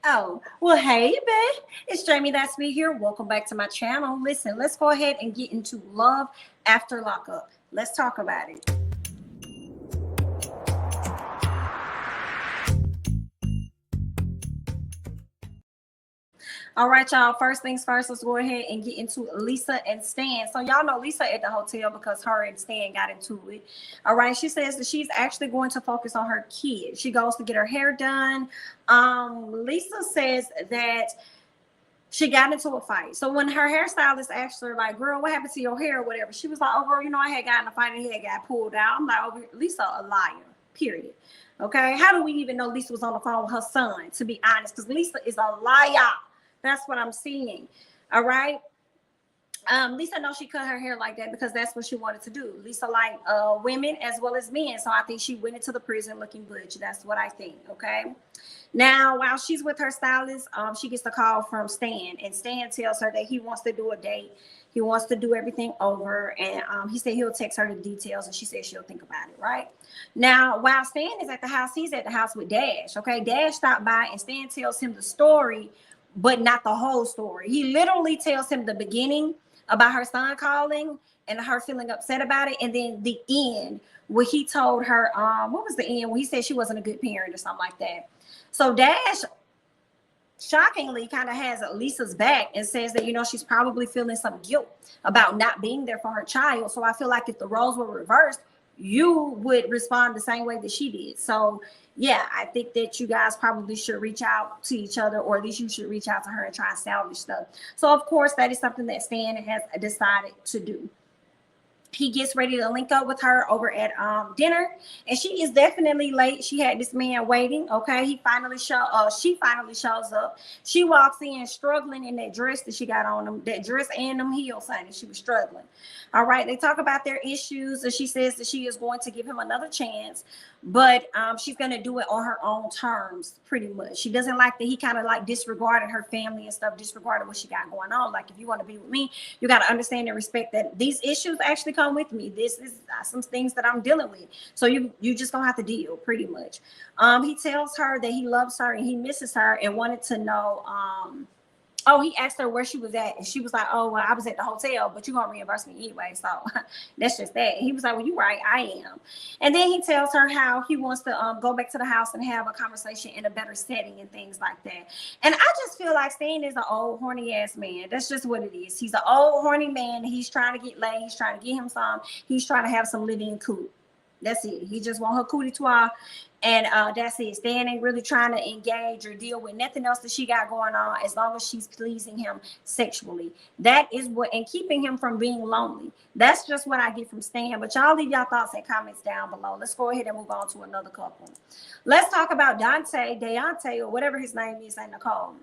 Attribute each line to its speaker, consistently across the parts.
Speaker 1: Oh, well, hey, babe. It's Jamie That's Me here. Welcome back to my channel. Listen, let's go ahead and get into love after lockup. Let's talk about it. All right, y'all. First things first, let's go ahead and get into Lisa and Stan. So, y'all know Lisa at the hotel because her and Stan got into it. All right, she says that she's actually going to focus on her kid. She goes to get her hair done. Lisa says that she got into a fight. So when her hairstylist asked her, like, girl, what happened to your hair or whatever? She was like, oh, girl, I had gotten in a fight and he had got pulled out. I'm like, oh, Lisa, a liar, period. Okay. How do we even know Lisa was on the phone with her son, to be honest? Because Lisa is a liar. That's what I'm seeing. All right. Lisa knows she cut her hair like that because that's what she wanted to do. Lisa liked women as well as men. So I think she went into the prison looking butch. That's what I think. Okay. Now, while she's with her stylist, she gets a call from Stan, and Stan tells her that he wants to do a date. He wants to do everything over, and he said he'll text her the details, and she said she'll think about it, right? Now, while Stan is at the house, he's at the house with Dash, okay? Dash stopped by, and Stan tells him the story, but not the whole story. He literally tells him the beginning about her son calling and her feeling upset about it, and then the end where he told her, what was the end? When he said she wasn't a good parent or something like that. So Dash shockingly kind of has Lisa's back and says that, she's probably feeling some guilt about not being there for her child. So I feel like if the roles were reversed, you would respond the same way that she did. So yeah, I think that you guys probably should reach out to each other, or at least you should reach out to her and try and salvage stuff. So of course, that is something that Stan has decided to do. He gets ready to link up with her over at dinner, and she is definitely late. She had this man waiting. Okay, she finally shows up. She walks in struggling in that dress that she got on, that dress and them heels, honey. She was struggling. All right, they talk about their issues, and she says that she is going to give him another chance, but she's going to do it on her own terms, pretty much. She doesn't like that he kind of like disregarded her family and stuff, disregarded what she got going on. Like, if you want to be with me, you got to understand and respect that these issues actually come with me. This is some things that I'm dealing with. So you just gonna have to deal, pretty much. He tells her that he loves her and he misses her, and wanted to know, he asked her where she was at, and she was like, oh, well, I was at the hotel, but you're gonna reimburse me anyway, so that's just that. He was like, well, you're right, I am. And then he tells her how he wants to go back to the house and have a conversation in a better setting and things like that. And I just feel like Stan is an old horny ass man. That's just what it is. He's an old horny man. He's trying to get laid. He's trying to get him some. He's trying to have some living cool. That's it. He just want her cootie twat, and that's it. Stan ain't really trying to engage or deal with nothing else that she got going on, as long as she's pleasing him sexually. That is what, and keeping him from being lonely. That's just what I get from Stan. But y'all leave y'all thoughts and comments down below. Let's go ahead and move on to another couple. Let's talk about daonte, or whatever his name is, and Nicole.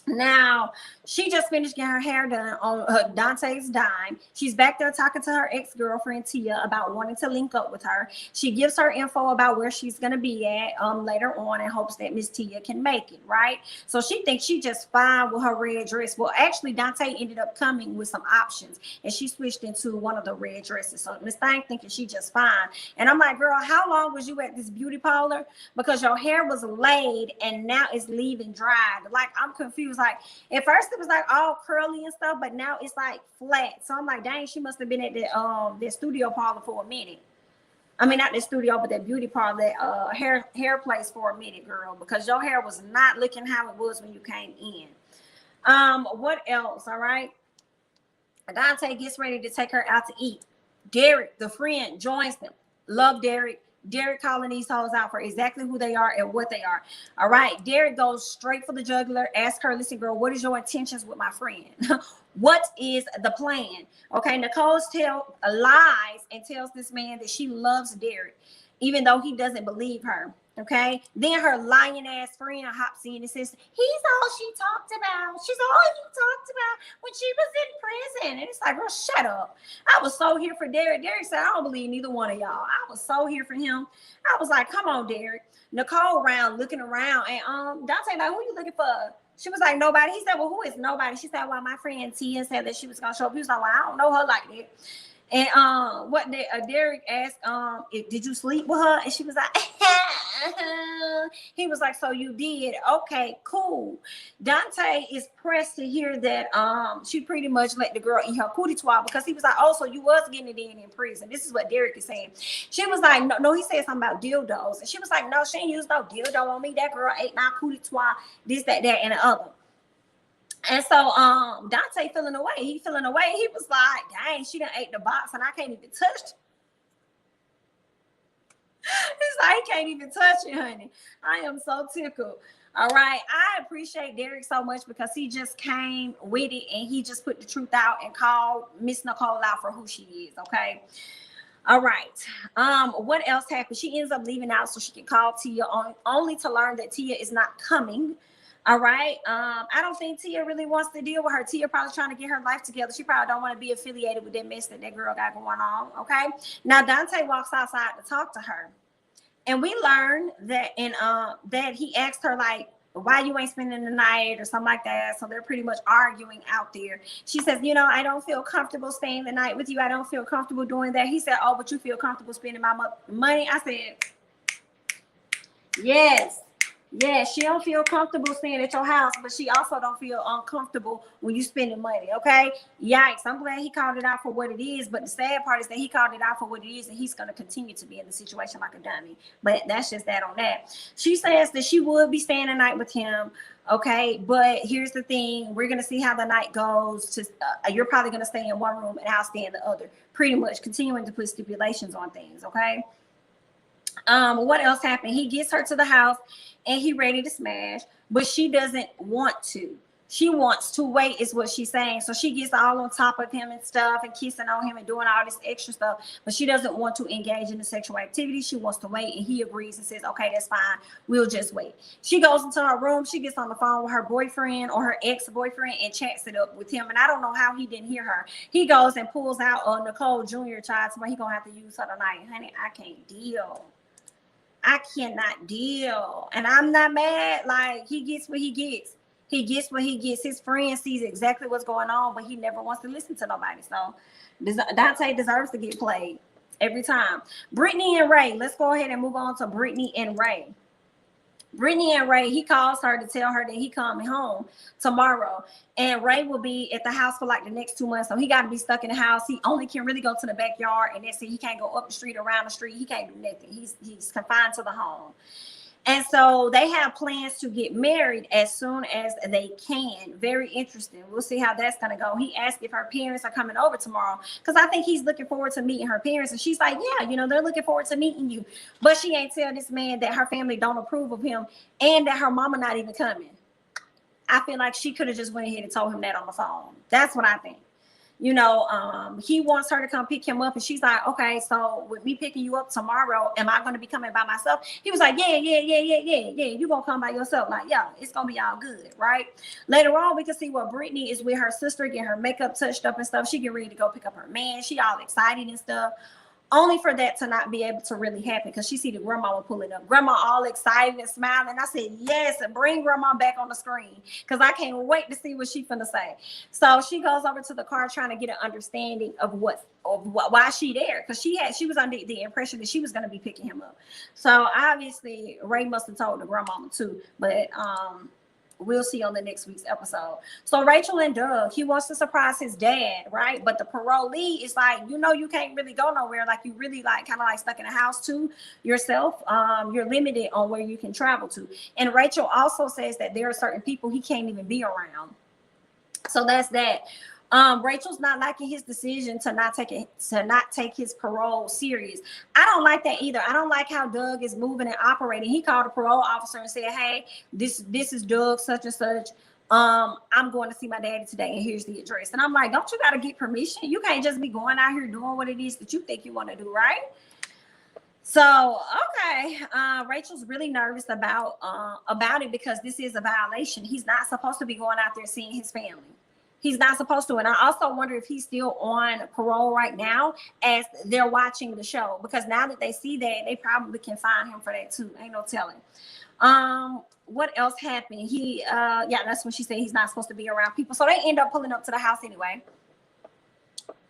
Speaker 1: Now, she just finished getting her hair done on Dante's dime. She's back there talking to her ex-girlfriend Tia about wanting to link up with her. She gives her info about where she's going to be at later on, in hopes that Miss Tia can make it, right? So she thinks she just fine with her red dress. Well, actually, Dante ended up coming with some options, and she switched into one of the red dresses. So Miss Thang thinking she just fine. And I'm like, girl, how long was you at this beauty parlor? Because your hair was laid and now it's leaving dried. Like, I'm confused. Like, at first it was like all curly and stuff, but now it's like flat. So I'm like, dang, she must have been at the studio parlor for a minute. I mean, not the studio, but that beauty parlor, that hair place for a minute, girl, because your hair was not looking how it was when you came in. What else? All right, Dante gets ready to take her out to eat. Derrick, the friend, joins them. Love Derrick. Derrick calling these hoes out for exactly who they are and what they are. All right. Derrick goes straight for the jugular. Ask her, listen, girl, what is your intentions with my friend? What is the plan? Okay. Nicole lies and tells this man that she loves Derrick, even though he doesn't believe her. Okay. Then her lying ass friend hops in and says, he's all she talked about. She's all he talked about when she was in prison. And it's like, girl, shut up. I was so here for Derrick. Derrick said, I don't believe neither one of y'all. I was so here for him. I was like, come on, Derrick. Nicole around looking around, and Dante like, who you looking for? She was like, nobody. He said, well, who is nobody? She said, well, my friend Tia said that she was gonna show up. He was like, well, I don't know her like that. And what Derrick asked, did you sleep with her? And she was like, He was like, so you did? Okay, cool. Daonte is pressed to hear that she pretty much let the girl eat her cootie twat, because he was like, oh, so you was getting it in prison. This is what Derrick is saying. She was like, no, he said something about dildos. And she was like, no, she ain't used no dildo on me. That girl ate my cootie twat, this, that, and the other. And so Daonte feeling away. He feeling away. He was like, dang, she done ate the box and I can't even touch it. He's like, he can't even touch it, honey. I am so tickled. All right. I appreciate Derrick so much because he just came with it and he just put the truth out and called Miss Nicole out for who she is. Okay. All right. What else happened? She ends up leaving out so she can call Tia, only to learn that Tia is not coming. All right. I don't think Tia really wants to deal with her. Tia probably trying to get her life together. She probably don't want to be affiliated with that mess that girl got going on. Okay. Now Daonte walks outside to talk to her, and we learn that that he asked her like, why you ain't spending the night or something like that. So they're pretty much arguing out there. She says, you know, I don't feel comfortable staying the night with you. I don't feel comfortable doing that. He said, oh, but you feel comfortable spending my money. I said, yes. Yeah, she don't feel comfortable staying at your house, but she also don't feel uncomfortable when you spending money, okay? Yikes, I'm glad he called it out for what it is, but the sad part is that he called it out for what it is, and he's going to continue to be in the situation like a dummy, but that's just that on that. She says that she would be staying the night with him, okay? But here's the thing. We're going to see how the night goes. You're probably going to stay in one room, and I'll stay in the other, pretty much continuing to put stipulations on things, okay? What else happened? He gets her to the house and he ready to smash, but she doesn't want to. She wants to wait, is what she's saying. So she gets all on top of him and stuff and kissing on him and doing all this extra stuff, but she doesn't want to engage in the sexual activity. She wants to wait, and he agrees and says, okay, that's fine. We'll just wait. She goes into her room. She gets on the phone with her boyfriend or her ex-boyfriend and chats it up with him. And I don't know how he didn't hear her. He goes and pulls out Nicole Jr. child, so he gonna have to use her tonight. Honey, I can't deal. I cannot deal. And I'm not mad. Like, he gets what he gets. He gets what he gets. His friend sees exactly what's going on, but he never wants to listen to nobody. So Daonte deserves to get played every time. Britney and Ray. Let's go ahead and move on to Britney and Ray. Britney and Ray, he calls her to tell her that he coming home tomorrow, and Ray will be at the house for like the next 2 months. So he got to be stuck in the house. He only can really go to the backyard, and that's it. He can't go up the street, around the street. He can't do nothing. He's confined to the home. And so they have plans to get married as soon as they can. Very interesting. We'll see how that's going to go. He asked if her parents are coming over tomorrow, because I think he's looking forward to meeting her parents. And she's like, yeah, you know, they're looking forward to meeting you. But she ain't tell this man that her family don't approve of him and that her mama not even coming. I feel like she could have just went ahead and told him that on the phone. That's what I think. You know, he wants her to come pick him up, and she's like, okay, so with me picking you up tomorrow, am I going to be coming by myself? He was like, yeah, you gonna come by yourself. Like, yeah, it's gonna be all good, right? Later on, we can see what Britney is with her sister, getting her makeup touched up and stuff. She get ready to go pick up her man. She all excited and stuff, only for that to not be able to really happen, because she see the grandma pulling up. Grandma all excited and smiling. I said, yes, and bring grandma back on the screen, because I can't wait to see what she finna say. So she goes over to the car trying to get an understanding of why she there, because she was under the impression that she was going to be picking him up. So obviously Ray must have told the grandmama too, but we'll see on the next week's episode. So Rachel and Doug, he wants to surprise his dad, right? But the parolee is like, you know, you can't really go nowhere. Like, you really like kind of like stuck in a house to yourself. You're limited on where you can travel to. And Rachel also says that there are certain people he can't even be around. So that's that. Rachel's not liking his decision to not take his parole serious. I don't like that either. I don't like how Doug is moving and operating. He called a parole officer and said, hey, this is Doug such and such. I'm going to see my daddy today, and here's the address. And I'm like, don't you got to get permission? You can't just be going out here doing what it is that you think you want to do, right? So, okay, Rachel's really nervous about it, because this is a violation. He's not supposed to be going out there seeing his family. He's not supposed to. And I also wonder if he's still on parole right now as they're watching the show, because now that they see that, they probably can find him for that too. Ain't no telling. What else happened? That's when she said he's not supposed to be around people. So they end up pulling up to the house anyway.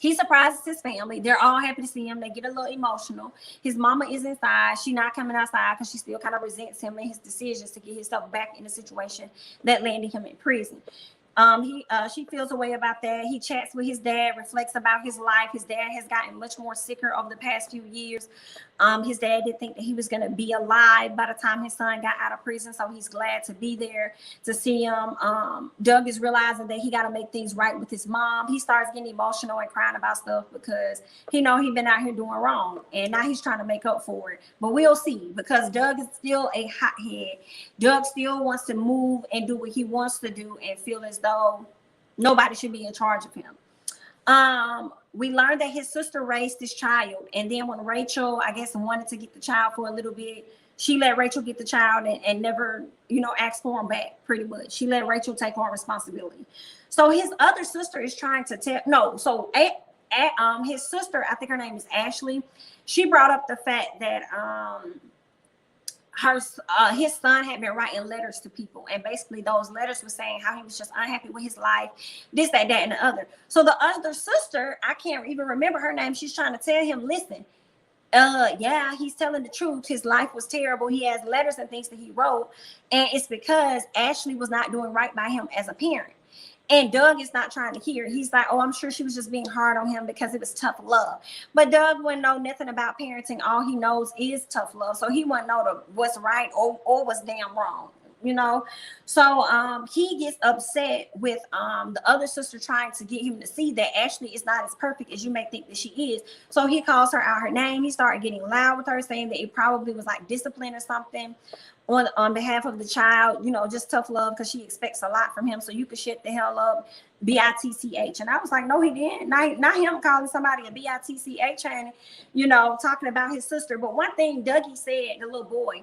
Speaker 1: He surprises his family. They're all happy to see him. They get a little emotional. His mama is inside. She's not coming outside because she still kind of resents him and his decisions to get himself back in the situation that landed him in prison. She feels a way about that. He chats with his dad, reflects about his life. His dad has gotten much more sicker over the past few years. His dad didn't think that he was going to be alive by the time his son got out of prison, so he's glad to be there to see him. Doug is realizing that he got to make things right with his mom. He starts getting emotional and crying about stuff because he know he's been out here doing wrong, and now he's trying to make up for it. But we'll see, because Doug is still a hothead. Doug still wants to move and do what he wants to do and feel as though nobody should be in charge of him. We learned that his sister raised this child, and then when Rachel, I guess, wanted to get the child for a little bit, she let Rachel get the child and never, asked for him back, pretty much. She let Rachel take on responsibility. So his other sister is trying to his sister, I think her name is Ashley, she brought up the fact that his son had been writing letters to people, and basically those letters were saying how he was just unhappy with his life, this, that, and the other. So the other sister, I can't even remember her name, she's trying to tell him, listen, yeah, he's telling the truth. His life was terrible. He has letters and things that he wrote, and it's because Ashley was not doing right by him as a parent. And Doug is not trying to hear. He's like, oh, I'm sure she was just being hard on him because it was tough love. But Doug wouldn't know nothing about parenting. All he knows is tough love. So he wouldn't know what's right or what's damn wrong, So he gets upset with the other sister trying to get him to see that Ashley is not as perfect as you may think that she is. So he calls her out her name. He started getting loud with her, saying that it probably was like discipline or something on behalf of the child, just tough love because she expects a lot from him. So you could shut the hell up, bitch. And I was like, no, he didn't. Not him calling somebody a bitch and, talking about his sister. But one thing Dougie said, the little boy,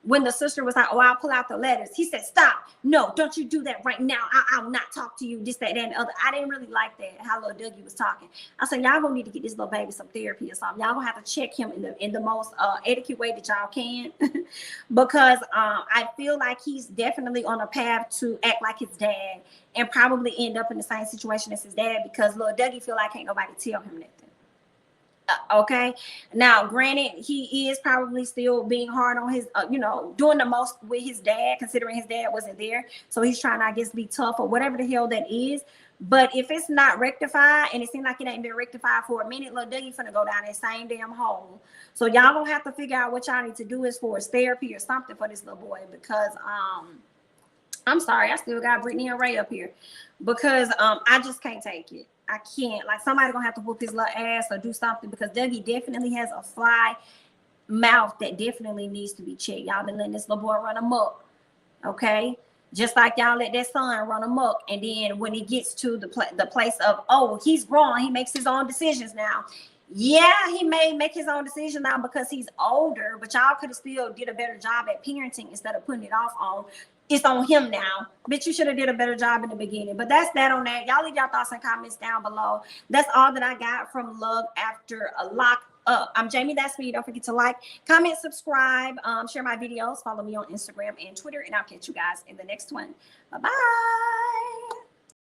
Speaker 1: when the sister was like, oh, I'll pull out the letters, he said, stop. No, don't you do that right now. I'll not talk to you, this, that, and the other. I didn't really like that, how little Dougie was talking. I said, y'all gonna need to get this little baby some therapy or something. Y'all gonna have to check him in the most etiquette way that y'all can. Because I feel like he's definitely on a path to act like his dad and probably end up in the same situation as his dad, because little Dougie feel like ain't nobody tell him nothing. Okay, now granted, he is probably still being hard on his doing the most with his dad, considering his dad wasn't there, so he's trying to, I guess, be tough or whatever the hell that is. But if it's not rectified, and it seems like it ain't been rectified for a minute, little Dougie finna go down that same damn hole. So y'all gonna have to figure out what y'all need to do as far as therapy or something for this little boy, because I'm sorry, I still got Britney and Ray up here, because I just can't take it. I can't. Like, somebody gonna have to whoop his little ass or do something, because Dougie definitely has a fly mouth that definitely needs to be checked. Y'all been letting this little boy run amok, okay? Just like y'all let that son run amok, and then when he gets to the place of, oh, he's grown, he makes his own decisions now. Yeah, he may make his own decision now because he's older, but y'all could have still did a better job at parenting instead of putting it off on. It's on him now. Bitch, you should have did a better job in the beginning. But that's that on that. Y'all leave your thoughts and comments down below. That's all that I got from Love After a Lockup. I'm jamithatsme. Don't forget to like, comment, subscribe, share my videos, follow me on Instagram and Twitter, and I'll catch you guys in the next one. Bye-bye.